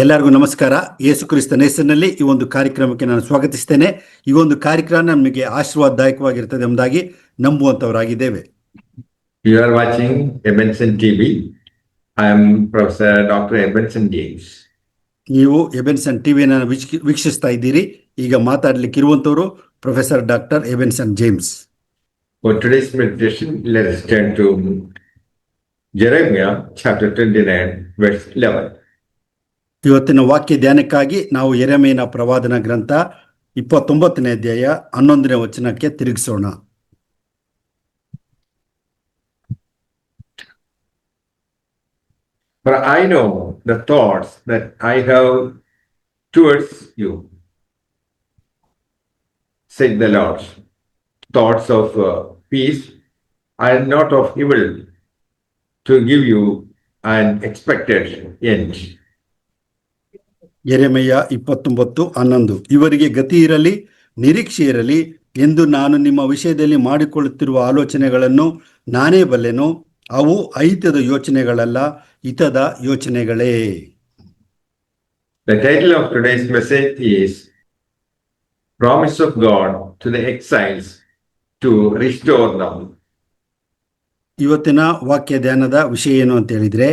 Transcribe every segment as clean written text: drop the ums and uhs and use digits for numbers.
ಎಲ್ಲರಿಗೂ ನಮಸ್ಕಾರ. ಯೇಸು ಕ್ರಿಸ್ತನ ಹೆಸರಿನಲ್ಲಿ ಈ ಒಂದು ಕಾರ್ಯಕ್ರಮಕ್ಕೆ ನಾನು ಸ್ವಾಗತಿಸ್ತೇನೆ. ಈ ಒಂದು ಕಾರ್ಯಕ್ರಮ ನಮಗೆ ಆಶೀರ್ವಾದದಾಯಕವಾಗಿರ್ತದೆ ಎಂಬುದಾಗಿ ನಂಬುವಂತವರಾಗಿದ್ದೇವೆ. You are watching Ebenson TV. I am Professor Dr. Ebenson James. ನೀವು ಎಬೆನ್ಸನ್ ಟಿವಿಯನ್ನು ವೀಕ್ಷಿಸ್ತಾ ಇದ್ದೀರಿ. ಈಗ ಮಾತಾಡಲಿಕ್ಕಿರುವಂತವರು professor doctor Ebenson James. For today's meditation, let us turn to Jeremiah chapter 29, verse 11. ಇವತ್ತಿನ ವಾಕ್ಯ ಧ್ಯಾನಕ್ಕಾಗಿ ನಾವು ಯೆರೆಮೀಯನ ಪ್ರವಾದನ ಗ್ರಂಥ 29ನೇ ಅಧ್ಯಾಯ 11ನೇ ವಚನಕ್ಕೆ ತಿರುಗಿಸೋಣ. For I know the thoughts that I have towards you, said the Lord, thoughts of peace and not of evil, to give you an expected end. ಯೆರೆಮೀಯ 29:11. ಇವರಿಗೆ ಗತಿ ಇರಲಿ, ನಿರೀಕ್ಷೆ ಇರಲಿ ಎಂದು ನಾನು ನಿಮ್ಮ ವಿಷಯದಲ್ಲಿ ಮಾಡಿಕೊಳ್ಳುತ್ತಿರುವ ಆಲೋಚನೆಗಳನ್ನು ನಾನೇ ಬಲ್ಲೆನು. ಅವು ಅಹಿತದ ಯೋಚನೆಗಳಲ್ಲ, ಹಿತದ ಯೋಚನೆಗಳೇ. The title of today's message is Promise of God to the Exiles to Restore Them. ಇವತ್ತಿನ ವಾಕ್ಯ ಧ್ಯಾನದ ವಿಷಯ ಏನು ಅಂತ ಹೇಳಿದ್ರೆ,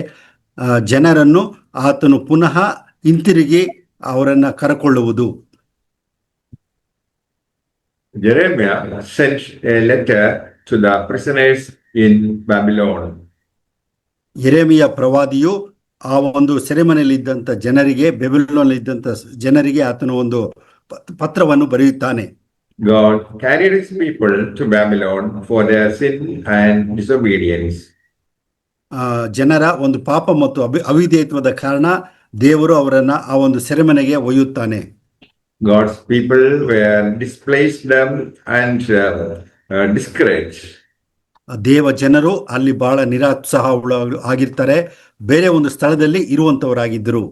ಜನರನ್ನು ಆತನು ಪುನಃ ಹಿಂತಿರುಗಿ ಅವರನ್ನ ಕರೆಕೊಳ್ಳುವುದು. Jeremiah sent a letter to the prisoners in Babylon. ಯೆರೆಮೀಯ ಪ್ರವಾದಿಯು ಆ ಒಂದು ಸೆರೆಮನೆಯಲ್ಲಿ ಇದ್ದಂಥ ಜನರಿಗೆ, ಬೆಬಿಲೋನ್ ಇದ್ದಂಥ ಜನರಿಗೆ ಆತನು ಒಂದು ಪತ್ರವನ್ನು ಬರೆಯುತ್ತಾನೆ. God carried his people to Babylon for their sin and disobedience. ಜನರ ಒಂದು ಪಾಪ ಮತ್ತು ಅವಿಧೇಯತ್ವದ ಕಾರಣ ದೇವರು ಅವರನ್ನ ಆ ಒಂದು ಸೆರೆಮನೆಗೆ ಒಯ್ಯುತ್ತಾನೆ. God's people were displaced and discouraged. ದೇವ ಜನರು ಅಲ್ಲಿ ಬಹಳ ನಿರುತ್ಸಾಹ ಆಗಿರ್ತಾರೆ, ಬೇರೆ ಒಂದು ಸ್ಥಳದಲ್ಲಿ ಇರುವಂತವರಾಗಿದ್ದರು.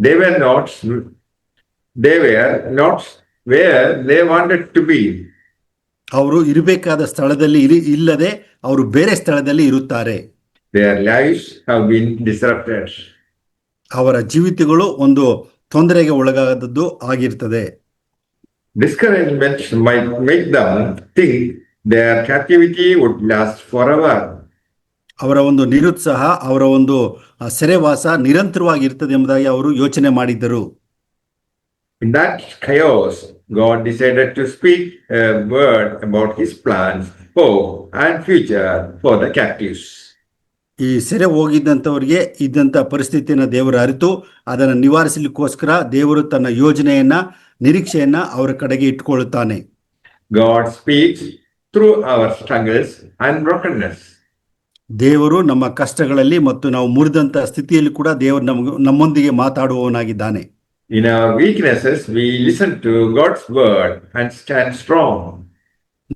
They were not where they wanted to be. ಅವರು ಇರಬೇಕಾದ ಸ್ಥಳದಲ್ಲಿ ಇಲ್ಲದೆ ಅವರು ಬೇರೆ ಸ್ಥಳದಲ್ಲಿ ಇರುತ್ತಾರೆ. Their lives have been disrupted. ಅವರ ಜೀವಿತಗಳು ಒಂದು ತೊಂದರೆಗೆ ಒಳಗಾದದ್ದು ಆಗಿರ್ತದೆ. Discouragement might make them think their captivity would last forever. ಅವರ ಒಂದು ನಿರುತ್ಸಾಹ, ಅವರ ಒಂದು ಸೆರೆವಾಸ ನಿರಂತರವಾಗಿರ್ತದೆ ಎಂಬುದಾಗಿ ಅವರು ಯೋಚನೆ ಮಾಡಿದ್ದರು. In that chaos, God decided to speak a word about his plans, hope, and future for the captives. ಈ ಸೆರೆ ಹೋಗಿದ್ದಂಥವ್ರಿಗೆ ಇದ್ದಂಥ ಪರಿಸ್ಥಿತಿಯನ್ನು ದೇವರು ಅರಿತು ಅದನ್ನು ನಿವಾರಿಸಲಿಕ್ಕೋಸ್ಕರ ದೇವರು ತನ್ನ ಯೋಜನೆಯನ್ನ, ನಿರೀಕ್ಷೆಯನ್ನ ಅವರ ಕಡೆಗೆ ಇಟ್ಕೊಳ್ಳುತ್ತಾನೆ. God speaks through our struggles and brokenness. ದೇವರು ನಮ್ಮ ಕಷ್ಟಗಳಲ್ಲಿ ಮತ್ತು ನಾವು ಮುರಿದಂಥ ಸ್ಥಿತಿಯಲ್ಲಿ ಕೂಡ ದೇವರು ನಮ್ಮೊಂದಿಗೆ ಮಾತಾಡುವವನಾಗಿದ್ದಾನೆ. In our weaknesses, we listen to God's word and stand strong.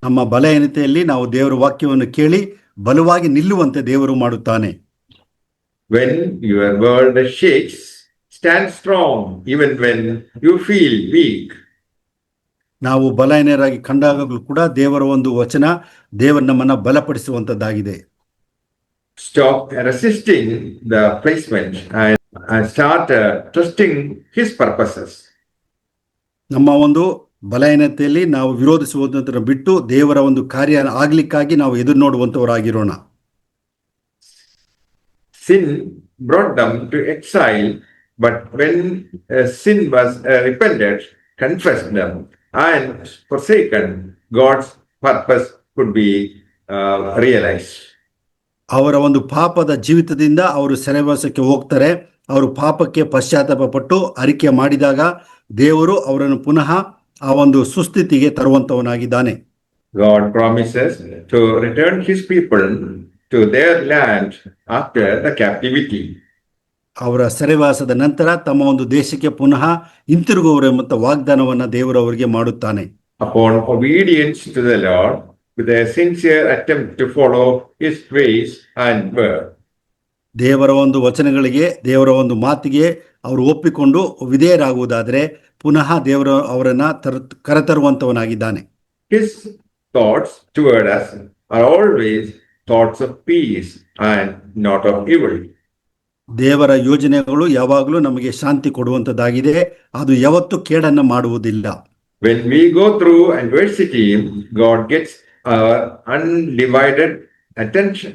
ನಮ್ಮ ಬಲಹೀನತೆಯಲ್ಲಿ ನಾವು ದೇವರ ವಾಕ್ಯವನ್ನು ಕೇಳಿ ಬಲವಾಗಿ ನಿಲ್ಲುವಂತೆ ದೇವರು ಮಾಡುತ್ತಾನೆ. When your world shakes, stand strong even when you feel weak. ನಾವು ಬಲಹೀನರಾಗಿ ಕಂಡಾಗಲೂ ಕೂಡ ದೇವರ ಒಂದು ವಚನ ದೇವರು ನಮ್ಮನ್ನ ಬಲಪಡಿಸುವಂತದ್ದಾಗಿದೆ. Stop resisting the placement and start trusting his purposes. ನಮ್ಮ ಒಂದು ಬಲಹೀನತೆಯಲ್ಲಿ ನಾವು ವಿರೋಧಿಸುವುದನ್ನು ಬಿಟ್ಟು ದೇವರ ಒಂದು ಕಾರ್ಯ ಆಗ್ಲಿಕ್ಕಾಗಿ ನಾವು ಎದುರು ನೋಡುವಂತವರಾಗಿರೋಣ. Sin brought them to exile, but when sin was repented, confessed them, and forsaken, God's purpose could be realized. ಅವರ ಒಂದು ಪಾಪದ ಜೀವಿತದಿಂದ ಅವರು ಸೆರೆವಾಸಕ್ಕೆ ಹೋಗ್ತಾರೆ. ಅವರು ಪಾಪಕ್ಕೆ ಪಶ್ಚಾತ್ತಾಪ ಪಟ್ಟು ಅರಿಕೆ ಮಾಡಿದಾಗ ದೇವರು ಅವರನ್ನು ಪುನಃ ಆ ಒಂದು ಸುಸ್ಥಿತಿಗೆ ತರುವಂತವನಾಗಿದ್ದಾನೆ. God promises to return his people to their land after the captivity. ಅವರ ಸೆರೆವಾಸದ ನಂತರ ತಮ್ಮ ಒಂದು ದೇಶಕ್ಕೆ ಪುನಃ ಹಿಂತಿರುಗುವರು ಎಂಬ ವಾಗ್ದಾನವನ್ನ ದೇವರು ಅವರಿಗೆ ಮಾಡುತ್ತಾನೆ. Upon obedience to the Lord, with a sincere attempt to follow his ways and word. ದೇವರ ಒಂದು ವಚನಗಳಿಗೆ, ದೇವರ ಒಂದು ಮಾತಿಗೆ ಅವರು ಒಪ್ಪಿಕೊಂಡು ವಿಧೇಯರಾಗುವುದಾದರೆ ಪುನಃ ದೇವರು ಅವರನ್ನ ಕರೆತರುವಂತವನಾಗಿದ್ದಾನೆ. His thoughts toward us are always thoughts of peace and not of evil. ದೇವರ ಯೋಜನೆಗಳು ಯಾವಾಗಲೂ ನಮಗೆ ಶಾಂತಿ ಕೊಡುವಂಥದ್ದಾಗಿದೆ. ಅದು ಯಾವತ್ತೂ ಕೇಡನ್ನು ಮಾಡುವುದಿಲ್ಲ. When we go through adversity, God gets our undivided attention.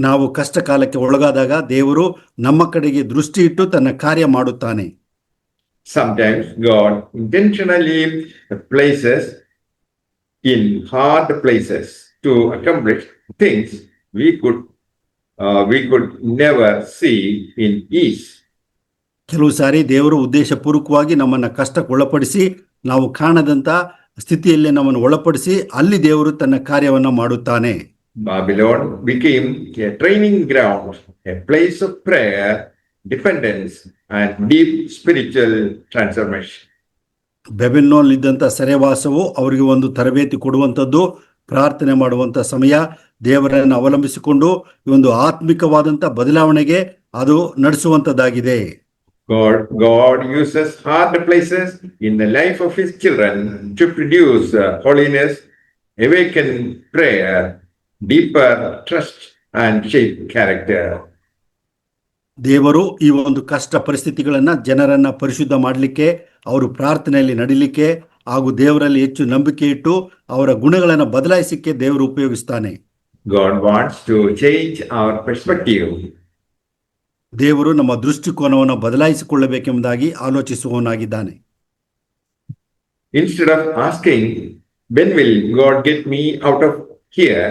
ನಾವು ಕಷ್ಟ ಕಾಲಕ್ಕೆ ಒಳಗಾದಾಗ ದೇವರು ನಮ್ಮ ಕಡೆಗೆ ದೃಷ್ಟಿ ಇಟ್ಟು ತನ್ನ ಕಾರ್ಯ ಮಾಡುತ್ತಾನೆ. Sometimes God intentionally places in hard places to accomplish things we could never see in ease. ಕೆಲವು ಸಾರಿ ದೇವರು ಉದ್ದೇಶಪೂರ್ವಕವಾಗಿ ನಮ್ಮನ್ನು ಕಷ್ಟಕ್ಕೆ ಒಳಪಡಿಸಿ ನಾವು ಕಾಣದಂಥ ಸ್ಥಿತಿಯಲ್ಲಿ ನಮ್ಮನ್ನು ಒಳಪಡಿಸಿ ಅಲ್ಲಿ ದೇವರು ತನ್ನ ಕಾರ್ಯವನ್ನು ಮಾಡುತ್ತಾನೆ. Babylon became a training ground, a place of prayer, dependence, and deep spiritual transformation. ಬೆಬೆಲ್ನಲ್ಲಿದ್ದಂಥ ಸೆರೆವಾಸವು ಅವರಿಗೆ ಒಂದು ತರಬೇತಿ ಕೊಡುವಂಥದ್ದು, ಪ್ರಾರ್ಥನೆ ಮಾಡುವಂಥ ಸಮಯ, ದೇವರನ್ನು ಅವಲಂಬಿಸಿಕೊಂಡು ಈ ಒಂದು ಆತ್ಮಿಕವಾದಂಥ ಬದಲಾವಣೆಗೆ ಅದು ನಡೆಸುವಂಥದ್ದಾಗಿದೆ. God uses hard places in the life of his children to produce holiness, awaken prayer, deeper trust, and shape character. ದೇವರು ಈ ಒಂದು ಕಷ್ಟ ಪರಿಸ್ಥಿತಿಗಳನ್ನು ಜನರನ್ನು ಪರಿಶುದ್ಧ ಮಾಡಲಿಕ್ಕೆ, ಅವರು ಪ್ರಾರ್ಥನೆಯಲ್ಲಿ ನಡಿಲಿಕ್ಕೆ ಹಾಗೂ ದೇವರಲ್ಲಿ ಹೆಚ್ಚು ನಂಬಿಕೆ ಇಟ್ಟು ಅವರ ಗುಣಗಳನ್ನು ಬದಲಾಯಿಸಲಿಕ್ಕೆ ದೇವರು ಉಪಯೋಗಿಸ್ತಾನೆ. God wants to change our perspective. ದೇವರು ನಮ್ಮ ದೃಷ್ಟಿಕೋನವನ್ನು ಬದಲಾಯಿಸಿಕೊಳ್ಳಬೇಕೆಂಬುದಾಗಿ ಆಲೋಚಿಸುವವನಾಗಿದ್ದಾನೆ. Instead of asking, when will God get me out of here,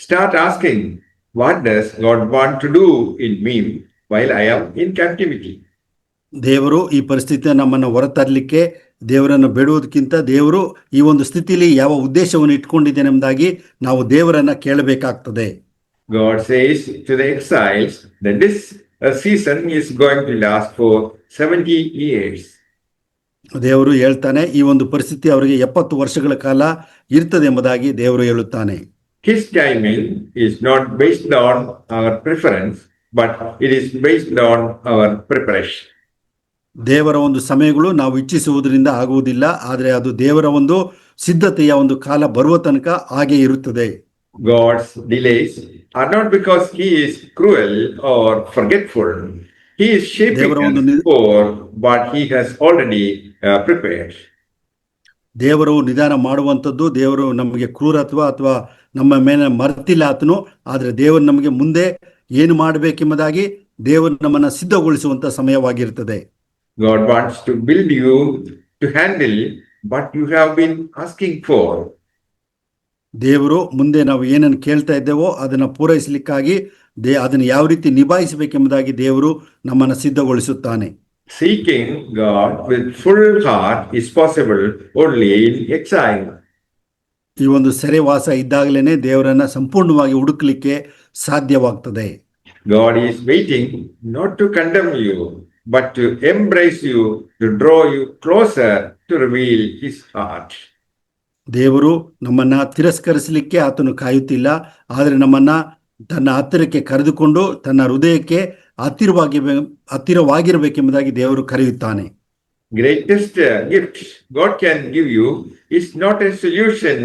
start asking, what does God want to do in me while I am in captivity? ದೇವರು ಈ ಪರಿಸ್ಥಿತಿಯ ನಮ್ಮನ್ನು ಹೊರತರಲಿಕ್ಕೆ ದೇವರನ್ನು ಬೇಡುವುದಕ್ಕಿಂತ ದೇವರು ಈ ಒಂದು ಸ್ಥಿತಿಯಲ್ಲಿ ಯಾವ ಉದ್ದೇಶವನ್ನು ಇಟ್ಕೊಂಡಿದ್ದೇನೆ ಎಂಬುದಾಗಿ ನಾವು ದೇವರನ್ನ ಕೇಳಬೇಕಾಗ್ತದೆ. God says to the exiles that this season is going to last for 70 years. ದೇವರು ಹೇಳ್ತಾನೆ, ಈ ಒಂದು ಪರಿಸ್ಥಿತಿ ಅವರಿಗೆ 70 ವರ್ಷಗಳ ಕಾಲ ಇರ್ತದೆ ಎಂಬುದಾಗಿ ದೇವರು ಹೇಳುತ್ತಾನೆ. His timing is not based on our preference, but it is based on our preparation. ದೇವರ ಒಂದು ಸಮಯಗಳು ನಾವು ಇಚ್ಛಿಸುವುದರಿಂದ ಆಗುವುದಿಲ್ಲ, ಆದರೆ ಅದು ದೇವರ ಒಂದು ಸಿದ್ಧತೆಯ ಒಂದು ಕಾಲ ಬರುವ ತನಕ ಹಾಗೆ ಇರುತ್ತದೆ. God's delays are not because he is cruel or forgetful. He is shaping us for what he has already prepared. ದೇವರು ನಿಧಾನ ಮಾಡುವಂಥದ್ದು, ದೇವರು ನಮಗೆ ಕ್ರೂರತ್ವ ಅಥವಾ ನಮ್ಮ ಮೇಲೆ ಮರ್ತಿಲ್ಲ ಆತನು, ಆದರೆ ದೇವರು ನಮಗೆ ಮುಂದೆ ಏನು ಮಾಡಬೇಕೆಂಬುದಾಗಿ ದೇವರು ನಮ್ಮನ್ನು ಸಿದ್ಧಗೊಳಿಸುವಂಥ ಸಮಯವಾಗಿರ್ತದೆ. God wants to build you to handle what you have been asking for. ದೇವರು ಮುಂದೆ ನಾವು ಏನನ್ನು ಕೇಳ್ತಾ ಇದ್ದೇವೋ ಅದನ್ನು ಪೂರೈಸಲಿಕ್ಕಾಗಿ ಅದನ್ನು ಯಾವ ರೀತಿ ನಿಭಾಯಿಸಬೇಕೆಂಬುದಾಗಿ ದೇವರು ನಮ್ಮನ್ನು ಸಿದ್ಧಗೊಳಿಸುತ್ತಾನೆ. Seeking God with full heart is possible only in exile. ಈ ಒಂದು ಸೆರೆವಾಸ ಇದ್ದಾಗಲೇ ದೇವರನ್ನ ಸಂಪೂರ್ಣವಾಗಿ ಹುಡುಕಲಿಕ್ಕೆ ಸಾಧ್ಯವಾಗ್ತದೆ. God is waiting not to condemn you, but to embrace you, to draw you closer, to reveal his heart. ದೇವರು ನಮ್ಮನ್ನ ತಿರಸ್ಕರಿಸಲಿಕ್ಕೆ ಆತನು ಕಾಯುತ್ತಿಲ್ಲ, ಆದರೆ ನಮ್ಮನ್ನ ತನ್ನ ಹತ್ತಿರಕ್ಕೆ ಕರೆದುಕೊಂಡು ತನ್ನ ಹೃದಯಕ್ಕೆ ಹತ್ತಿರವಾಗಿರಬೇಕೆಂಬುದಾಗಿ ದೇವರು ಕರೆಯುತ್ತಾನೆ. Greatest gift God can give you is not a solution,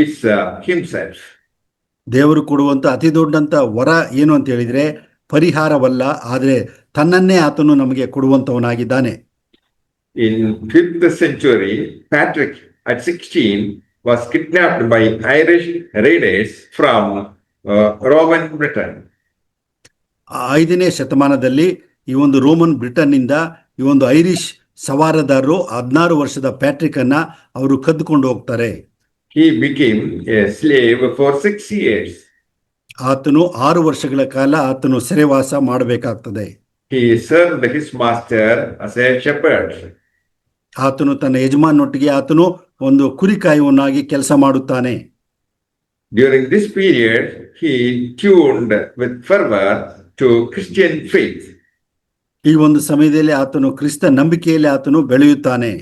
it's himself. ದೇವರು ಕೊಡುವಂತ ಅತಿ ದೊಡ್ಡಂತ ವರ ಏನು ಅಂತ ಹೇಳಿದ್ರೆ ಪರಿಹಾರವಲ್ಲ, ಆದರೆ ತನ್ನನ್ನೇ ಆತನು ನಮಗೆ ಕೊಡುವಂತವನಾಗಿದ್ದಾನೆ. In 5th century, Patrick at 16 was kidnapped by Irish raiders from Roman Britain. 5ನೇ ಶತಮಾನದಲ್ಲಿ ಈ ಒಂದು ರೋಮನ್ ಬ್ರಿಟನ್ನಿಂದ ಈ ಒಂದು ಐರಿಷ್ ಸವಾರದಾರರು 16 ವರ್ಷದ ಪ್ಯಾಟ್ರಿಕ್ ಅನ್ನ ಅವರು ಕದ್ದುಕೊಂಡು ಹೋಗ್ತಾರೆ. He became a slave for 6 years. ಆತನು 6 ವರ್ಷಗಳ ಕಾಲ ಆತನು ಸೆರೆವಾಸ ಮಾಡಬೇಕಾಗ್ತದೆ. He served his master as a shepherd. ಆತನು ತನ್ನ ಯಜಮಾನನೊಟ್ಟಿಗೆ ಆತನು ಒಂದು ಕುರಿ ಕಾಯುವನಾಗಿ ಕೆಲಸ ಮಾಡುತ್ತಾನೆ. During this period, he tuned with fervor to Christian faith. ಈ ಒಂದು ಸಮಯದಲ್ಲಿ ಆತನು ಕ್ರಿಸ್ತ ನಂಬಿಕೆಯಲ್ಲಿ ಆತನು ಬೆಳೆಯುತ್ತಾನೆ.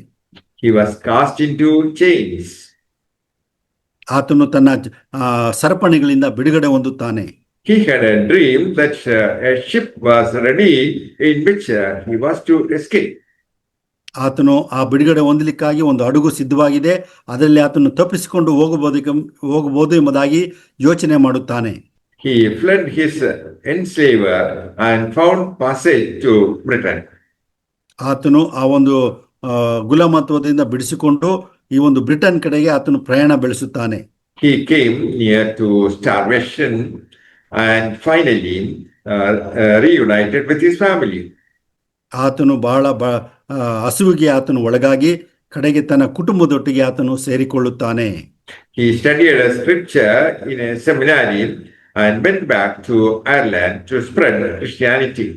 He was cast into chains. ಆತನು ತನ್ನ ಸರಪಣಿಗಳಿಂದ ಬಿಡುಗಡೆ ಹೊಂದುತ್ತಾನೆ. He had a dream that a ship was ready in which he was to escape. ಆತನು ಆ ಬಿಡುಗಡೆ ಹೊಂದಲಿಕ್ಕಾಗಿ ಒಂದು ಹಡಗು ಸಿದ್ಧವಾಗಿದೆ, ಅದರಲ್ಲಿ ಆತನು ತಪ್ಪಿಸಿಕೊಂಡು ಹೋಗಬಹುದು ಎಂಬುದಾಗಿ ಯೋಚನೆ ಮಾಡುತ್ತಾನೆ. he fled his enslaver and found passage to Britain. ಆತನು ಆ ಒಂದು ಗುಲಾಮತ್ವದಿಂದ ಬಿಡಿಸಿಕೊಂಡು ಈ ಒಂದು ಬ್ರಿಟನ್ ಕಡೆಗೆ ಆತನು ಪ್ರಯಾಣ ಬೆಳೆಸುತ್ತಾನೆ. He came near to starvation and finally reunited with his family. ಆತನು ಬಹಳ ಹಸುವಿಗೆ ಆತನು ಒಳಗಾಗಿ ಕಡೆಗೆ ತನ್ನ ಕುಟುಂಬದೊಟ್ಟಿಗೆ ಆತನು ಸೇರಿಕೊಳ್ಳುತ್ತಾನೆ. He studied a scripture in a seminary and went back to Ireland to spread Christianity.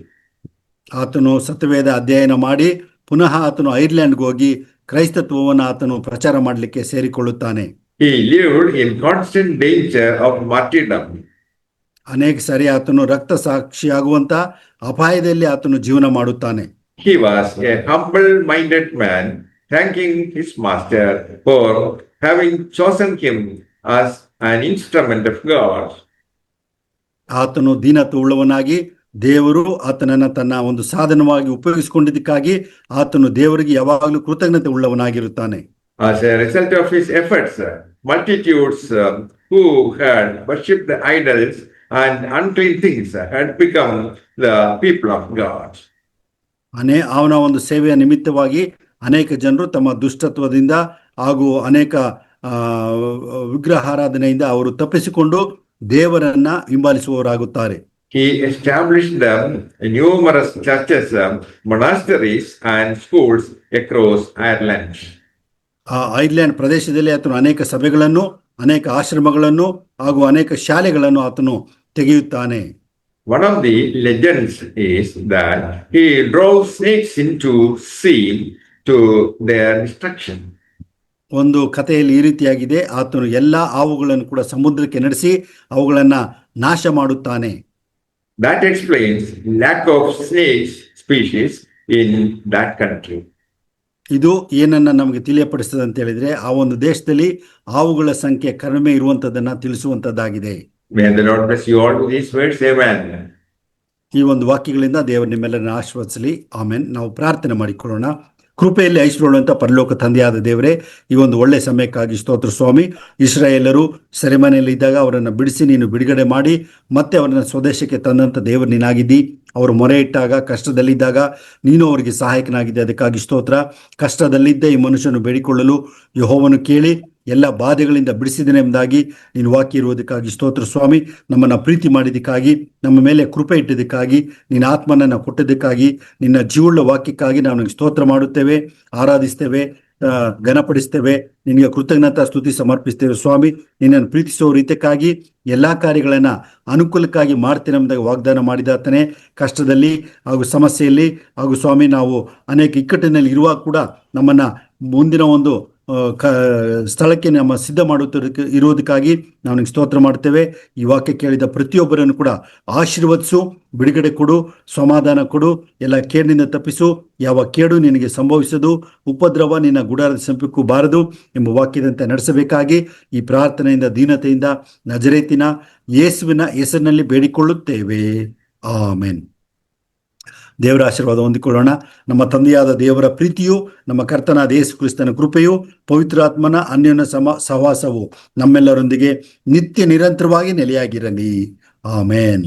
ಆತನು ಸತ್ಯವೇದ ಅಧ್ಯಯನ ಮಾಡಿ ಪುನಃ ಆತನು ಐರ್ಲೆಂಡ್ಗೆ ಹೋಗಿ ಕ್ರೈಸ್ತತ್ವವನ್ನು ಆತನು ಪ್ರಚಾರ ಮಾಡಲಿಕ್ಕೆ ಸೇರಿಕೊಳ್ಳುತ್ತಾನೆ. He lived in constant danger of martyrdom. ಅನೇಕ ಸಾರಿ ಆತನು ರಕ್ತ ಸಾಕ್ಷಿಯಾಗುವಂತ ಅಪಾಯದಲ್ಲಿ ಆತನು ಜೀವನ ಮಾಡುತ್ತಾನೆ. He was a humble-minded man, thanking his master for having chosen him as an instrument of God. ಆತನು ದೀನತ್ವ ಉಳ್ಳವನಾಗಿ ದೇವರು ಆತನನ್ನ ತನ್ನ ಒಂದು ಸಾಧನವಾಗಿ ಉಪಯೋಗಿಸಿಕೊಂಡಿದ್ದಕ್ಕಾಗಿ ಆತನು ದೇವರಿಗೆ ಯಾವಾಗಲೂ ಕೃತಜ್ಞತೆ ಉಳ್ಳವನಾಗಿರುತ್ತಾನೆ. As a result of his efforts, multitudes who had worshipped idols and unclean things had become the people of God. ಅವನ ಒಂದು ಸೇವೆಯ ನಿಮಿತ್ತವಾಗಿ ಅನೇಕ ಜನರು ತಮ್ಮ ದುಷ್ಟತ್ವದಿಂದ ಹಾಗೂ ಅನೇಕ ವಿಗ್ರಹಾರಾಧನೆಯಿಂದ ಅವರು ತಪ್ಪಿಸಿಕೊಂಡು ದೇವರನ್ನ ಹಿಂಬಾಲಿಸುವವರಾಗುತ್ತಾರೆ. He established numerous churches, monasteries and schools across Ireland. Ireland ಪ್ರದೇಶದಲ್ಲಿ ಆತನು ಅನೇಕ ಸಭೆಗಳನ್ನು, ಅನೇಕ ಆಶ್ರಮಗಳನ್ನು ಹಾಗೂ ಅನೇಕ ಶಾಲೆಗಳನ್ನು ಆತನು ತೆಗೆಯುತ್ತಾನೆ. One of the legends is that he drove snakes into sea to their destruction. ಒಂದು ಕಥೆಯಲ್ಲಿ ಈ ರೀತಿಯಾಗಿದೆ, ಆತನು ಎಲ್ಲಾ ಹಾವುಗಳನ್ನು ಕೂಡ ಸಮುದ್ರಕ್ಕೆ ನಡೆಸಿ ಅವುಗಳನ್ನ ನಾಶ ಮಾಡುತ್ತಾನೆ. That explains lack of snake species in that country. ಇದು ಏನನ್ನ ನಮಗೆ ತಿಳಿಯಪಡಿಸ್ತದೆ ಅಂತ ಹೇಳಿದ್ರೆ ಆ ಒಂದು ದೇಶದಲ್ಲಿ ಹಾವುಗಳ ಸಂಖ್ಯೆ ಕಡಿಮೆ ಇರುವಂತದನ್ನ ತಿಳಿಸುವಂತದ್ದಾಗಿದೆ. May the Lord bless you all with these words. Amen. ಈ ಒಂದು ವಾಕ್ಯಗಳಿಂದ ದೇವರು ನಿಮ್ಮೆಲ್ಲರನ್ನ ಆಶೀರ್ವದಿಸಲಿ. ಆಮೆನ್. ನಾವು ಪ್ರಾರ್ಥನೆ ಮಾಡಿಕೊಳ್ಳೋಣ. ಕೃಪೆಯಲ್ಲಿ ಐಶ್ವರ್ಯುವಂತ ಪರಲೋಕ ತಂದೆಯಾದ ದೇವರೇ, ಈ ಒಂದು ಒಳ್ಳೆ ಸಮಯಕ್ಕಾಗಿ ಸ್ತೋತ್ರ ಸ್ವಾಮಿ. ಇಸ್ರಾಯೇಲರು ಸೆರೆಮನೆಯಲ್ಲಿ ಇದ್ದಾಗ ಅವರನ್ನು ಬಿಡಿಸಿ ನೀನು ಬಿಡುಗಡೆ ಮಾಡಿ ಮತ್ತೆ ಅವರನ್ನ ಸ್ವದೇಶಕ್ಕೆ ತಂದಂತ ದೇವರು ನೀನಾಗಿದ್ದಿ. ಅವರು ಮೊರೆ ಇಟ್ಟಾಗ, ಕಷ್ಟದಲ್ಲಿದ್ದಾಗ ನೀನು ಅವರಿಗೆ ಸಹಾಯಕನಾಗಿದ್ದೆ. ಅದಕ್ಕಾಗಿ ಸ್ತೋತ್ರ. ಕಷ್ಟದಲ್ಲಿದ್ದ ಈ ಮನುಷ್ಯನು ಬೇಡಿಕೊಳ್ಳಲು ಯೆಹೋವನು ಕೇಳಿ ಎಲ್ಲ ಬಾಧೆಗಳಿಂದ ಬಿಡಿಸಿದ್ದೇನೆ ಎಂಬುದಾಗಿ ನೀನು ವಾಕ್ಯ ಇರುವುದಕ್ಕಾಗಿ ಸ್ತೋತ್ರ ಸ್ವಾಮಿ. ನಮ್ಮನ್ನ ಪ್ರೀತಿ ಮಾಡಿದ್ದಕ್ಕಾಗಿ, ನಮ್ಮ ಮೇಲೆ ಕೃಪೆ ಇಟ್ಟಿದ್ದಕ್ಕಾಗಿ, ನಿನ್ನ ಆತ್ಮನನ್ನ ಕೊಟ್ಟಿದ್ದಕ್ಕಾಗಿ, ನಿನ್ನ ಜೀವುಳ್ಳ ವಾಕ್ಯಕ್ಕಾಗಿ ನಾವು ನಿನಗೆ ಸ್ತೋತ್ರ ಮಾಡುತ್ತೇವೆ, ಆರಾಧಿಸ್ತೇವೆ, ಘನಪಡಿಸ್ತೇವೆ. ನಿನಗೆ ಕೃತಜ್ಞತಾ ಸ್ತುತಿ ಸಮರ್ಪಿಸ್ತೇವೆ ಸ್ವಾಮಿ. ನಿನ್ನನ್ನು ಪ್ರೀತಿಸುವ ರೀತಿಯಕ್ಕಾಗಿ ಎಲ್ಲಾ ಕಾರ್ಯಗಳನ್ನ ಅನುಕೂಲಕ್ಕಾಗಿ ಮಾಡ್ತೇನೆ ಎಂಬುದಾಗಿ ವಾಗ್ದಾನ ಮಾಡಿದಾತನೇ. ಕಷ್ಟದಲ್ಲಿ ಹಾಗೂ ಸಮಸ್ಯೆಯಲ್ಲಿ ಹಾಗೂ ಸ್ವಾಮಿ ನಾವು ಅನೇಕ ಇಕ್ಕಟ್ಟಿನಲ್ಲಿ ಇರುವಾಗ ಕೂಡ ನಮ್ಮನ್ನ ಮುಂದಿನ ಒಂದು ಸ್ಥಳಕ್ಕೆ ನಮ್ಮ ಸಿದ್ಧ ಇರುವುದಕ್ಕಾಗಿ ನಾವು ನಿನಗೆ ಸ್ತೋತ್ರ ಮಾಡ್ತೇವೆ. ಈ ವಾಕ್ಯ ಕೇಳಿದ ಪ್ರತಿಯೊಬ್ಬರನ್ನು ಕೂಡ ಆಶೀರ್ವದಿಸು, ಬಿಡುಗಡೆ ಕೊಡು, ಸಮಾಧಾನ ಕೊಡು, ಎಲ್ಲ ಕೇಡಿನಿಂದ ತಪ್ಪಿಸು. ಯಾವ ಕೇಡು ನಿನಗೆ ಸಂಭವಿಸದು, ಉಪದ್ರವ ನಿನ್ನ ಗುಡಾರದ ಸಮೀಪಕ್ಕೂ ಬಾರದು ಎಂಬ ವಾಕ್ಯದಂತೆ ನಡೆಸಬೇಕಾಗಿ ಈ ಪ್ರಾರ್ಥನೆಯಿಂದ ದೀನತೆಯಿಂದ ನಜರೇತಿನ ಯೇಸುವಿನ ಹೆಸರಿನಲ್ಲಿ ಬೇಡಿಕೊಳ್ಳುತ್ತೇವೆ. ಆಮೆನ್. ದೇವರ ಆಶೀರ್ವಾದ ಹೊಂದಿಕೊಳ್ಳೋಣ. ನಮ್ಮ ತಂದೆಯಾದ ದೇವರ ಪ್ರೀತಿಯು, ನಮ್ಮ ಕರ್ತನಾದ ಯೇಸು ಕ್ರಿಸ್ತನ ಕೃಪೆಯು, ಪವಿತ್ರಾತ್ಮನ ಅನ್ಯೋನ್ಯ ಸಹವಾಸವು ನಮ್ಮೆಲ್ಲರೊಂದಿಗೆ ನಿತ್ಯ ನಿರಂತರವಾಗಿ ನೆಲೆಯಾಗಿರಲಿ. ಆಮೆನ್.